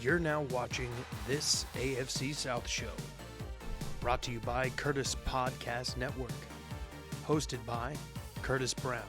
You're now watching This AFC South Show, brought to you by Curtis Podcast Network, hosted by Curtis Brown,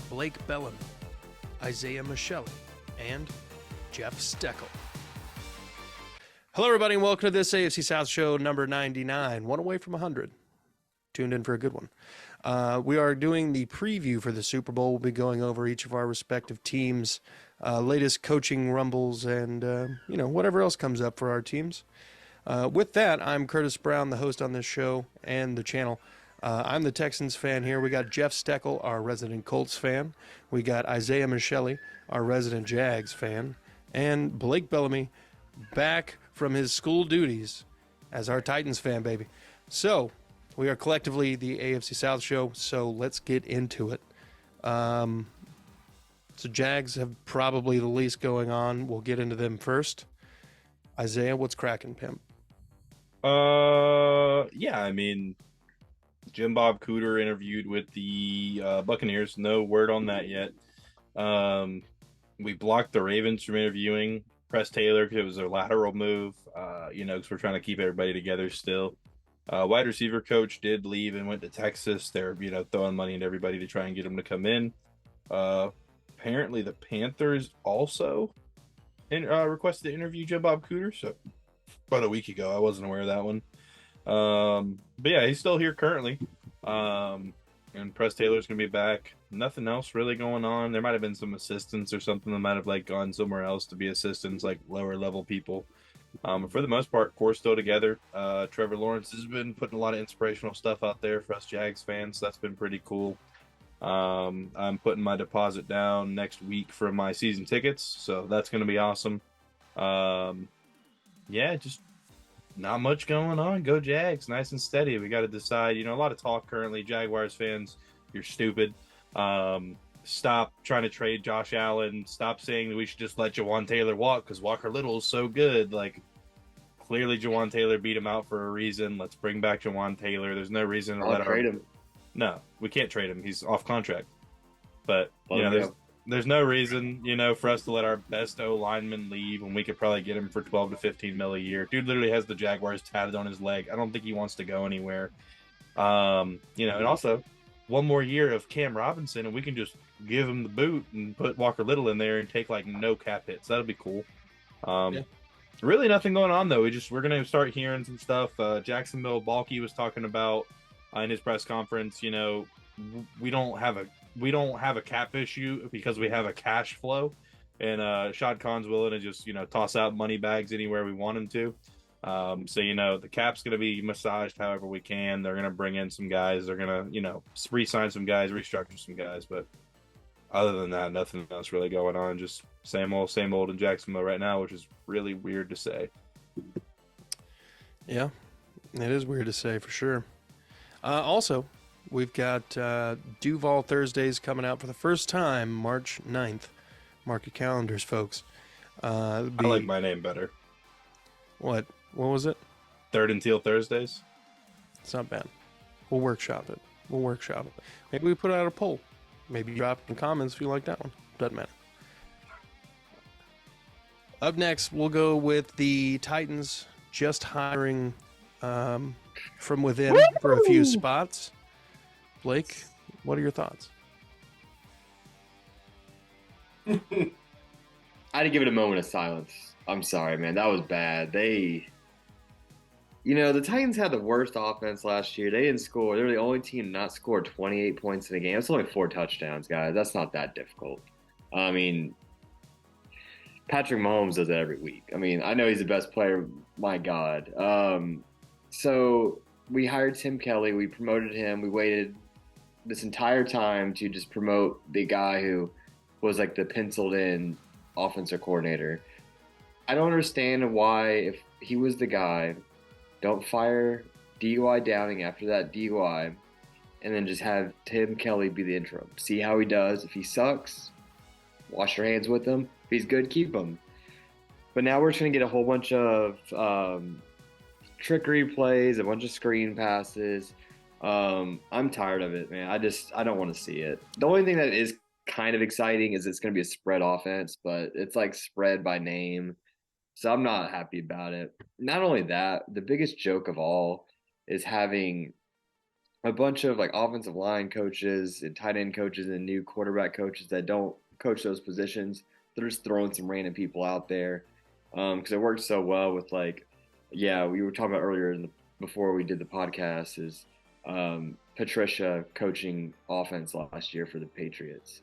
Blake Bellamy, Isaiah Michelle, and Jeff Steckel. Hello, everybody, and welcome to This AFC South Show number 99, one away from 100. Tuned in for a good one. We are doing the preview for the Super Bowl. We'll be going over each of our respective teams' latest coaching rumbles and, whatever else comes up for our teams. With that, I'm Curtis Brown, the host on this show and the channel. I'm the Texans fan here. We got Jeff Steckel, our resident Colts fan. We got Isaiah Michelle, our resident Jags fan. And Blake Bellamy, back from his school duties as our Titans fan, baby. So, we are collectively the AFC South show, so let's get into it. So Jags have probably the least going on. We'll get into them first. Isaiah, what's cracking, pimp? Jim Bob Cooter interviewed with the Buccaneers. No word on that yet. We blocked the Ravens from interviewing Press Taylor because it was a lateral move, because we're trying to keep everybody together still. Wide receiver coach did leave and went to Texas. They're, throwing money at everybody to try and get him to come in. Apparently the Panthers also requested to interview Jim Bob Cooter. So about a week ago, I wasn't aware of that one. But yeah, he's still here currently. And Press Taylor's going to be back. Nothing else really going on. There might have been some assistants or something that might have gone somewhere else to be assistants, like lower level people. For the most part, core's still together. Trevor Lawrence has been putting a lot of inspirational stuff out there for us Jags fans. That's been pretty cool. I'm putting my deposit down next week for my season tickets, so that's going to be awesome. Just not much going on. Go Jags, nice and steady. We got to decide. A lot of talk currently. Jaguars fans, you're stupid. Stop trying to trade Josh Allen. Stop saying that we should just let Jawan Taylor walk because Walker Little is so good. Clearly Jawan Taylor beat him out for a reason. Let's bring back Jawan Taylor. There's no reason to let trade him. No, we can't trade him. He's off contract. But, there's no reason, for us to let our best O lineman leave when we could probably get him for 12 to 15 mil a year. Dude literally has the Jaguars tatted on his leg. I don't think he wants to go anywhere. And also one more year of Cam Robinson and we can just give him the boot and put Walker Little in there and take no cap hits. That'll be cool. Really nothing going on though. We're going to start hearing some stuff. Jacksonville Balky was talking about in his press conference, we don't have a cap issue because we have a cash flow, and Shad Khan's willing to just toss out money bags anywhere we want him to. The cap's going to be massaged however we can. They're going to bring in some guys. They're going to re-sign some guys, restructure some guys. But other than that, nothing else really going on. Just same old in Jacksonville right now, which is really weird to say. Yeah, it is weird to say for sure. Also, we've got Duval Thursdays coming out for the first time, March 9th. Mark your calendars, folks. I like my name better. What was it? Third and Teal Thursdays. It's not bad. We'll workshop it. Maybe we put out a poll. Maybe drop in comments if you like that one. Doesn't matter. Up next, we'll go with the Titans just hiring from within for a few spots. Blake, what are your thoughts? I had to give it a moment of silence. I'm sorry, man. That was bad. The Titans had the worst offense last year. They didn't score. They were the only team to not score 28 points in a game. That's only 4 touchdowns, guys. That's not that difficult. Patrick Mahomes does it every week. I know he's the best player. My God. So we hired Tim Kelly. We promoted him. We waited this entire time to just promote the guy who was the penciled-in offensive coordinator. I don't understand why, if he was the guy, don't fire DUI Downing after that DUI and then just have Tim Kelly be the interim. See how he does. If he sucks, wash your hands with him. If he's good, keep him. But now we're just going to get a whole bunch of trickery plays, a bunch of screen passes. I'm tired of it, man. I don't want to see it. The only thing that is kind of exciting is it's going to be a spread offense, but it's spread by name. So I'm not happy about it. Not only that, the biggest joke of all is having a bunch of like offensive line coaches and tight end coaches and new quarterback coaches that don't coach those positions. They're just throwing some random people out there because it worked so well with like, yeah, we were talking about earlier before we did the podcast is Patricia coaching offense last year for the Patriots.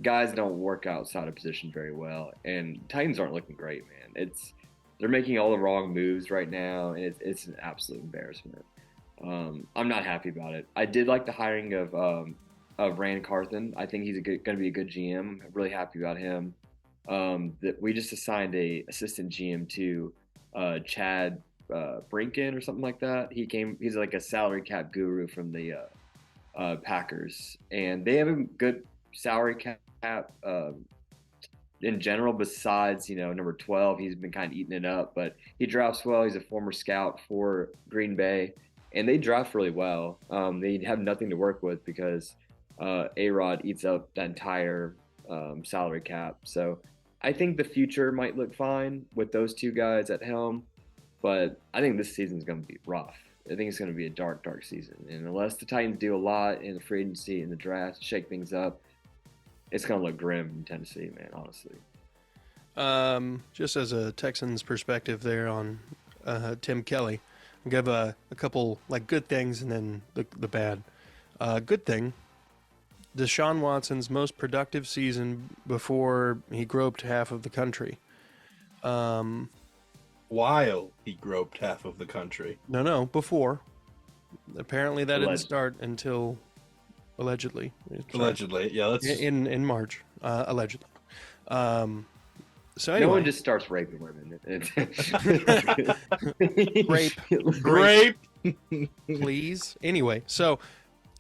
Guys don't work outside of position very well, and Titans aren't looking great, man. They're making all the wrong moves right now, and it's an absolute embarrassment. I'm not happy about it. I did like the hiring of Rand Carthen. I think he's going to be a good GM. I'm really happy about him. That we just assigned a assistant GM to Chad Brinken or something like that. He's like a salary cap guru from the Packers, and they have a good salary cap in general. Besides, number 12, he's been kind of eating it up, but he drafts well. He's a former scout for Green Bay, and they draft really well. They have nothing to work with because A-Rod eats up that entire salary cap. So I think the future might look fine with those two guys at helm, but I think this season is going to be rough. I think it's going to be a dark, dark season. And unless the Titans do a lot in the free agency and the draft, shake things up, it's going to look grim in Tennessee, man, honestly. Just as a Texans perspective there on Tim Kelly, I'll give a couple like good things and then the bad. Good thing, Deshaun Watson's most productive season before he groped half of the country. While he groped half of the country. No, before. Apparently that didn't start until allegedly. Allegedly, yeah. Let's in March, allegedly. So anyway, no one just starts raping women. Rape. Please. Anyway, so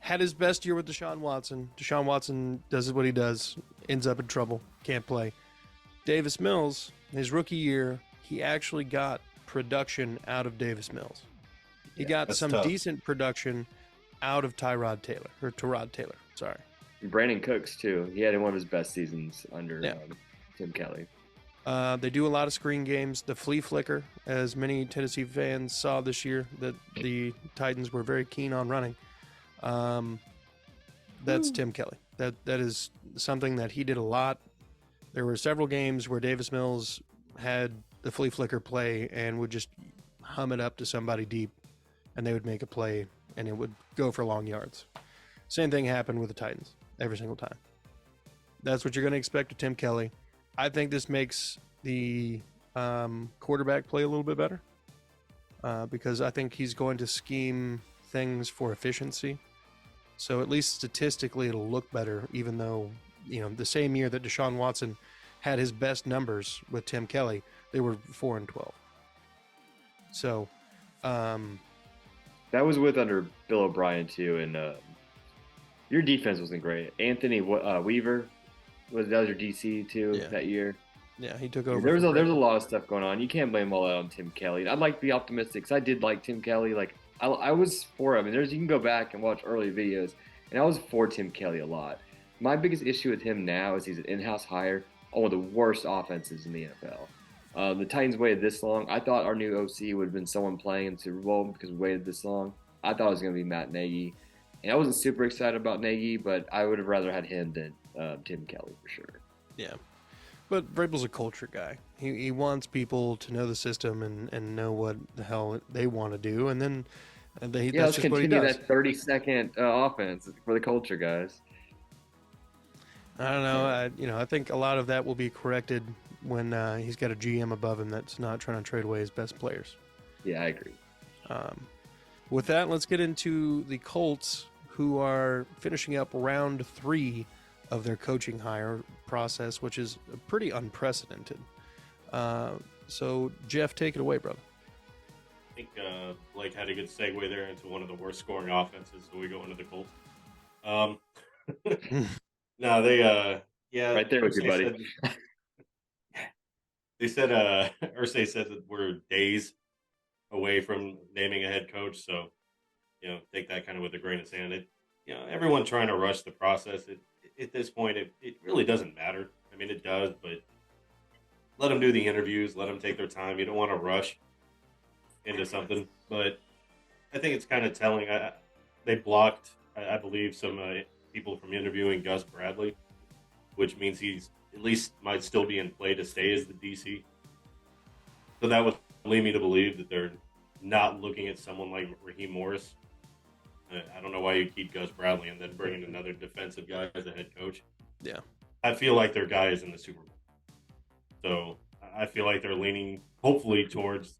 had his best year with Deshaun Watson. Deshaun Watson does what he does, ends up in trouble, can't play. Davis Mills, his rookie year, he actually got production out of Davis Mills. He got some decent production out of Tyrod Taylor. Sorry. Brandon Cooks, too. He had one of his best seasons under Tim Kelly. They do a lot of screen games. The flea flicker, as many Tennessee fans saw this year, that the Titans were very keen on running. That's Tim Kelly. That is something that he did a lot. There were several games where Davis Mills had the flea flicker play and would just hum it up to somebody deep, and they would make a play, and it would go for long yards. Same thing happened with the Titans every single time. That's what you're going to expect of Tim Kelly. I think this makes the quarterback play a little bit better because I think he's going to scheme things for efficiency. So at least statistically, it'll look better, even though, the same year that Deshaun Watson had his best numbers with Tim Kelly, they were 4-12. So that was with under Bill O'Brien too, and your defense wasn't great. Anthony Weaver was your DC too that year. Yeah, he took over. There was a lot of stuff going on. You can't blame all that on Tim Kelly. I'd like to be optimistic because I did like Tim Kelly. Like I was for him. And you can go back and watch early videos, and I was for Tim Kelly a lot. My biggest issue with him now is he's an in-house hire on one of the worst offenses in the NFL. The Titans waited this long. I thought our new OC would have been someone playing in the Super Bowl because we waited this long. I thought it was going to be Matt Nagy. And I wasn't super excited about Nagy, but I would have rather had him than Tim Kelly for sure. Yeah. But Vrabel's a culture guy. He wants people to know the system and know what the hell they want to do. And then that's just what he does. Let's continue that 30-second offense for the culture guys. I don't know. I think a lot of that will be corrected when he's got a GM above him that's not trying to trade away his best players. Yeah, I agree. With that, let's get into the Colts, who are finishing up round 3 of their coaching hire process, which is pretty unprecedented. So, Jeff, take it away, brother. I think Blake had a good segue there into one of the worst scoring offenses, so we go into the Colts. No, they, right there with you, buddy. They said, Irsay said that we're days away from naming a head coach, so, take that kind of with a grain of sand. Everyone trying to rush the process. At this point, it really doesn't matter. I mean, it does, but let them do the interviews, let them take their time. You don't want to rush into something, but I think it's kind of telling. They blocked, I believe, some people from interviewing Gus Bradley, which means he's at least might still be in play to stay as the DC. So that would lead me to believe that they're not looking at someone like Raheem Morris. I don't know why you keep Gus Bradley and then bring in another defensive guy as a head coach. Yeah. I feel like their guy is in the Super Bowl. So I feel like they're leaning, hopefully, towards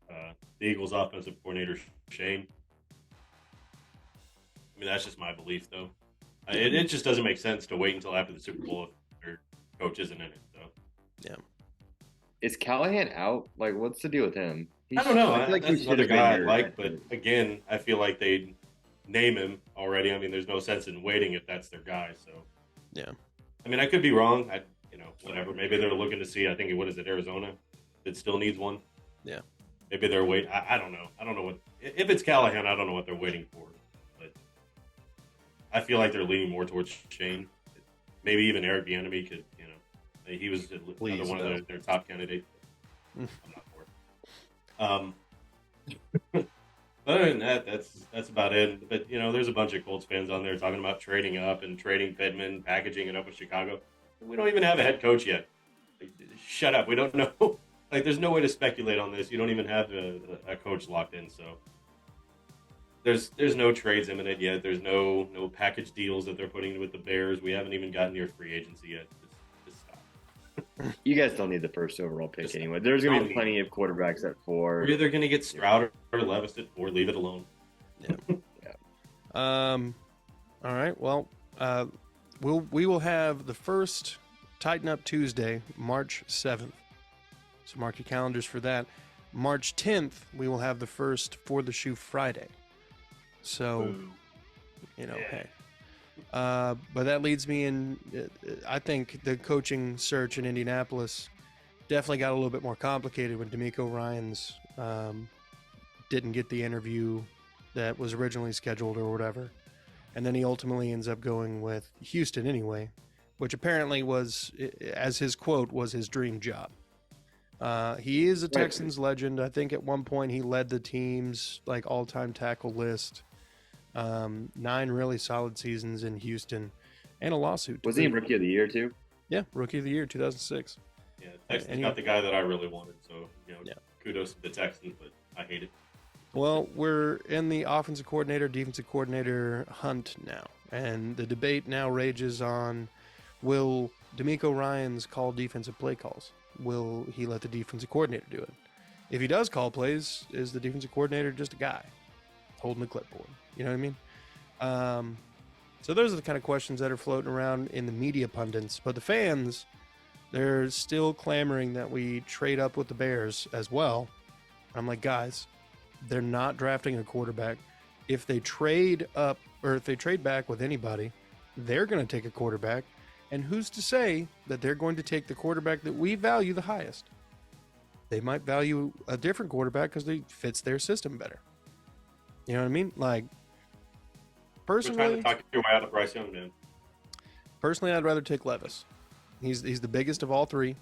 the Eagles' offensive coordinator, Shane. I mean, that's just my belief, though. It just doesn't make sense to wait until after the Super Bowl if their coach isn't in it. So, yeah. Is Callahan out? Like, what's the deal with him? I don't know. I feel like that's he another should have guy I been like, but again, I feel like they name him already. I mean, there's no sense in waiting if that's their guy. So, yeah. I mean, I could be wrong. Whatever. Maybe they're looking to see. I think what is it, Arizona? That still needs one. Yeah. Maybe they're waiting. I don't know. I don't know what. If it's Callahan, I don't know what they're waiting for. But I feel like they're leaning more towards Shane. Maybe even Eric Bieniemy could. He was another one of their top candidates. I'm not for it. Other than that, that's about it. But there's a bunch of Colts fans on there talking about trading up and trading Pittman, packaging it up with Chicago. We don't even have a head coach yet. Shut up. We don't know. There's no way to speculate on this. You don't even have a coach locked in. So there's no trades imminent yet. There's no package deals that they're putting with the Bears. We haven't even gotten near free agency yet. Just stop. You guys don't need the first overall pick anyway. There's going to be plenty of quarterbacks at 4. We're either going to get Stroud or Levis at 4. Leave it alone. Yeah. All right. Well, we will have the first Tighten Up Tuesday, March 7th. So mark your calendars for that. March 10th, we will have the first For the Shoe Friday. So, hey. But that leads me in. I think the coaching search in Indianapolis definitely got a little bit more complicated when DeMeco Ryans didn't get the interview that was originally scheduled or whatever. And then he ultimately ends up going with Houston anyway, which apparently was, as his quote, was his dream job. He is a Texans legend. I think at one point he led the team's all-time tackle list. 9 really solid seasons in Houston, and a lawsuit. Was he Rookie of the Year too? Yeah, Rookie of the Year, 2006. Yeah, Texans got the guy that I really wanted. So kudos to the Texans, but I hate it. Well, we're in the offensive coordinator, defensive coordinator hunt now, and the debate now rages on: will DeMeco Ryans call defensive play calls? Will he let the defensive coordinator do it? If he does call plays, is the defensive coordinator just a guy holding the clipboard? You know what I mean? So those are the kind of questions that are floating around in the media pundits. But the fans, they're still clamoring that we trade up with the Bears as well. I'm like, guys, they're not drafting a quarterback. If they trade up or if they trade back with anybody, they're going to take a quarterback. And who's to say that they're going to take the quarterback that we value the highest? They might value a different quarterback because he fits their system better. You know what I mean? Personally, we're trying to talk your way out of Bryce Young, man. Personally, I'd rather take Levis. He's the biggest of all three.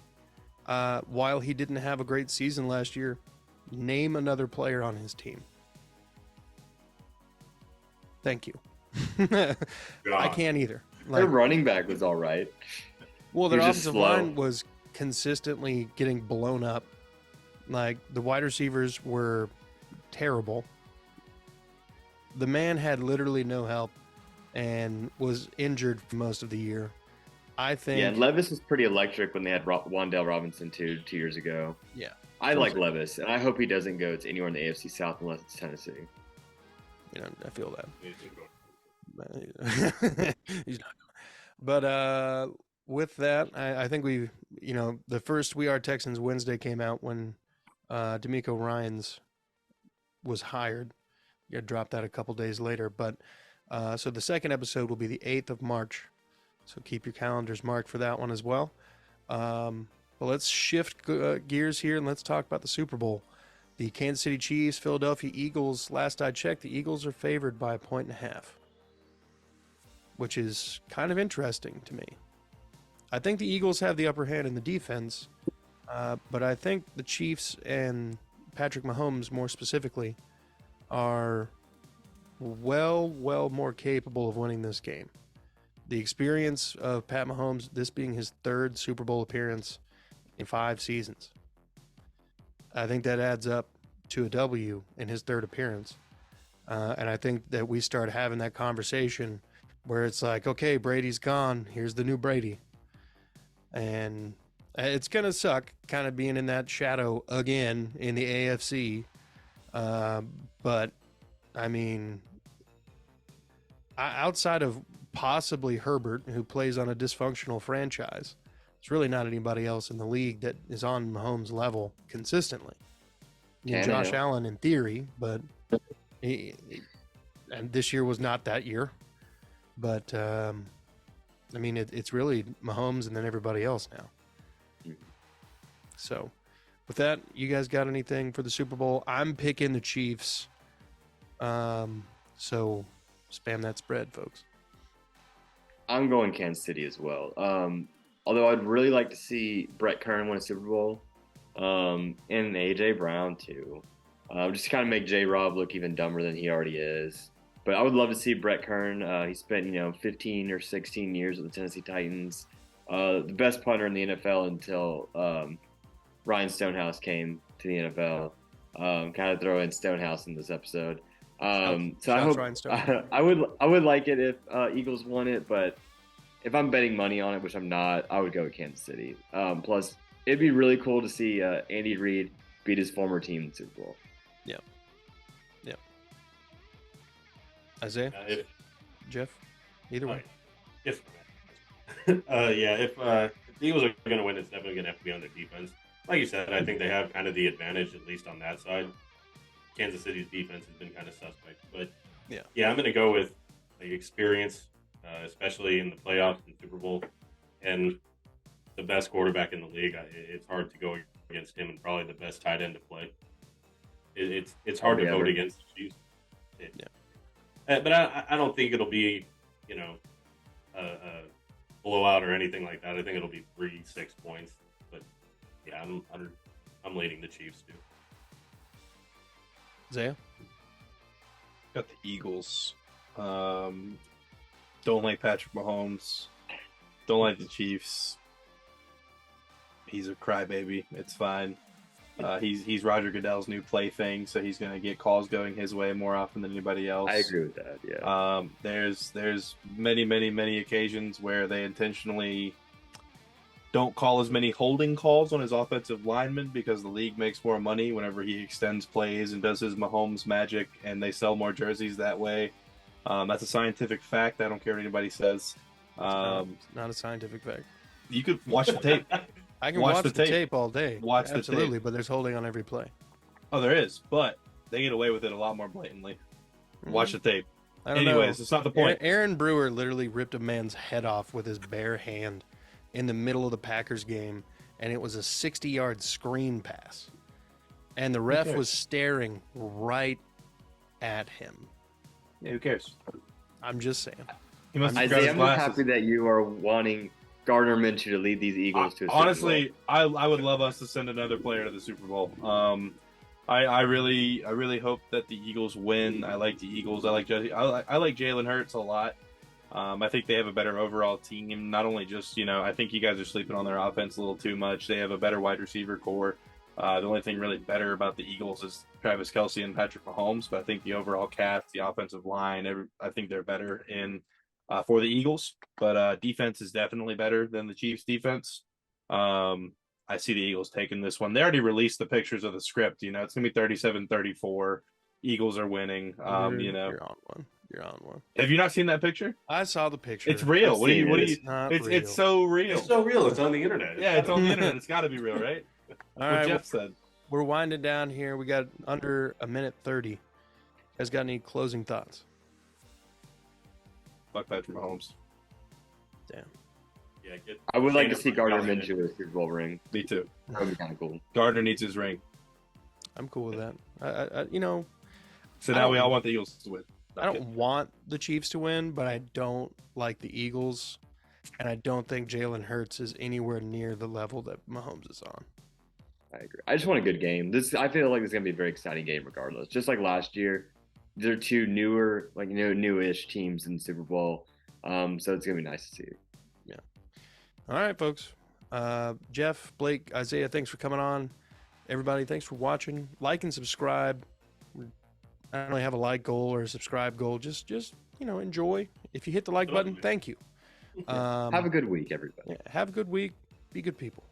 While he didn't have a great season last year, name another player on his team. Thank you. I can't either. Their running back was all right. Well, their offensive line was consistently getting blown up. The wide receivers were terrible. The man had literally no help and was injured for most of the year. I think. Yeah, Levis was pretty electric when they had Wan'Dale Robinson 2 years ago. Yeah. I like Levis, and I hope he doesn't go to anywhere in the AFC South unless it's Tennessee. I feel that. He's not going. But with that, I think we, the first We Are Texans Wednesday came out when DeMeco Ryans was hired. You dropped that a couple days later. But so the second episode will be the 8th of March. So keep your calendars marked for that one as well. But let's shift gears here and let's talk about the Super Bowl. The Kansas City Chiefs, Philadelphia Eagles. Last I checked, the Eagles are favored by 1.5, which is kind of interesting to me. I think the Eagles have the upper hand in the defense. But I think the Chiefs and Patrick Mahomes, more specifically, are well more capable of winning this game. The experience of Pat Mahomes, this being his third Super Bowl appearance in 5 seasons, I think that adds up to a W in his third appearance. And I think that we start having that conversation where it's like, okay, Brady's gone. Here's the new Brady. And it's going to suck kind of being in that shadow again in the AFC. But, I mean, outside of possibly Herbert, who plays on a dysfunctional franchise, it's really not anybody else in the league that is on Mahomes' level consistently. Josh Allen in theory, but and this year was not that year. But, I mean, it's really Mahomes and then everybody else now. So, with that, you guys got anything for the Super Bowl? I'm picking the Chiefs. So, spam that spread, folks. I'm going Kansas City as well. Although I'd really like to see Brett Kern win a Super Bowl, and A.J. Brown too. Just to kind of make J-Rob look even dumber than he already is. But I would love to see Brett Kern. He spent, 15 or 16 years with the Tennessee Titans. The best punter in the NFL until Ryan Stonehouse came to the NFL. Kind of throw in Stonehouse in this episode. So I hope I would like it if Eagles won it, but if I'm betting money on it, which I'm not, I would go with Kansas City. Plus, it'd be really cool to see Andy Reid beat his former team in the Super Bowl. Yeah. Isaiah? Jeff? Either way. If the Eagles are going to win, it's definitely going to have to be on their defense. Like you said, I think they have kind of the advantage, at least on that side. Kansas City's defense has been kind of suspect. But, yeah, I'm going to go with the experience, especially in the playoffs and Super Bowl, and the best quarterback in the league. It's hard to go against him, and probably the best tight end to play. It's hard to vote against the Chiefs. But I don't think it'll be, a blowout or anything like that. I think it'll be 3-6 points. But yeah, I'm leading the Chiefs too. Zaya? Got the Eagles. Don't like Patrick Mahomes. Don't like the Chiefs. He's a crybaby. It's fine. He's Roger Goodell's new plaything, so he's going to get calls going his way more often than anybody else. I agree with that. Yeah. There's many occasions where they intentionally don't call as many holding calls on his offensive linemen because the league makes more money whenever he extends plays and does his Mahomes magic, and they sell more jerseys that way. That's a scientific fact. I don't care what anybody says. It's not a scientific fact. You could watch the tape. I can watch the tape all day. Absolutely, but there's holding on every play. Oh, there is, but they get away with it a lot more blatantly. Watch the tape. Anyways, it's not the point. Aaron Brewer literally ripped a man's head off with his bare hand in the middle of the Packers game, and it was a 60-yard screen pass. And the ref was staring right at him. Yeah, who cares? I'm just saying. He must have Isaiah, I'm just happy that you are wanting Gardner Minshew to lead these Eagles to a Super Bowl. Honestly, I would love us to send another player to the Super Bowl. I really hope that the Eagles win. I like the Eagles. I like Jalen Hurts a lot. I think they have a better overall team. Not only just, I think you guys are sleeping on their offense a little too much. They have a better wide receiver core. The only thing really better about the Eagles is Travis Kelce and Patrick Mahomes. But I think the overall cast, the offensive line, I think they're better for the Eagles. But defense is definitely better than the Chiefs' defense. I see the Eagles taking this one. They already released the pictures of the script. It's going to be 37-34. Eagles are winning. You're on one. Have you not seen that picture? I saw the picture. It's real. It's so real. It's so real. It's on the internet. Yeah, it's on the internet. It's got to be real, right? All right, Jeff said. We're winding down here. We got under a minute 30. You guys got any closing thoughts? Fuck Patrick Mahomes. Damn. Yeah, I would like to see Gardner Minshew with a Super Bowl ring. Me too. That would be kind of cool. Gardner needs his ring. I'm cool with that. So now we all want the Eagles to win. I don't want the Chiefs to win, but I don't like the Eagles, and I don't think Jalen Hurts is anywhere near the level that Mahomes is on. I agree. I just want a good game. I feel like this is gonna be a very exciting game, regardless. Just like last year, they're two newer, like newish teams in the Super Bowl. So it's gonna be nice to see. Yeah. All right, folks. Jeff, Blake, Isaiah, thanks for coming on. Everybody, thanks for watching. Like and subscribe. I don't really have a like goal or a subscribe goal. Just enjoy. If you hit the like button, thank you. Have a good week, everybody. Yeah, have a good week. Be good people.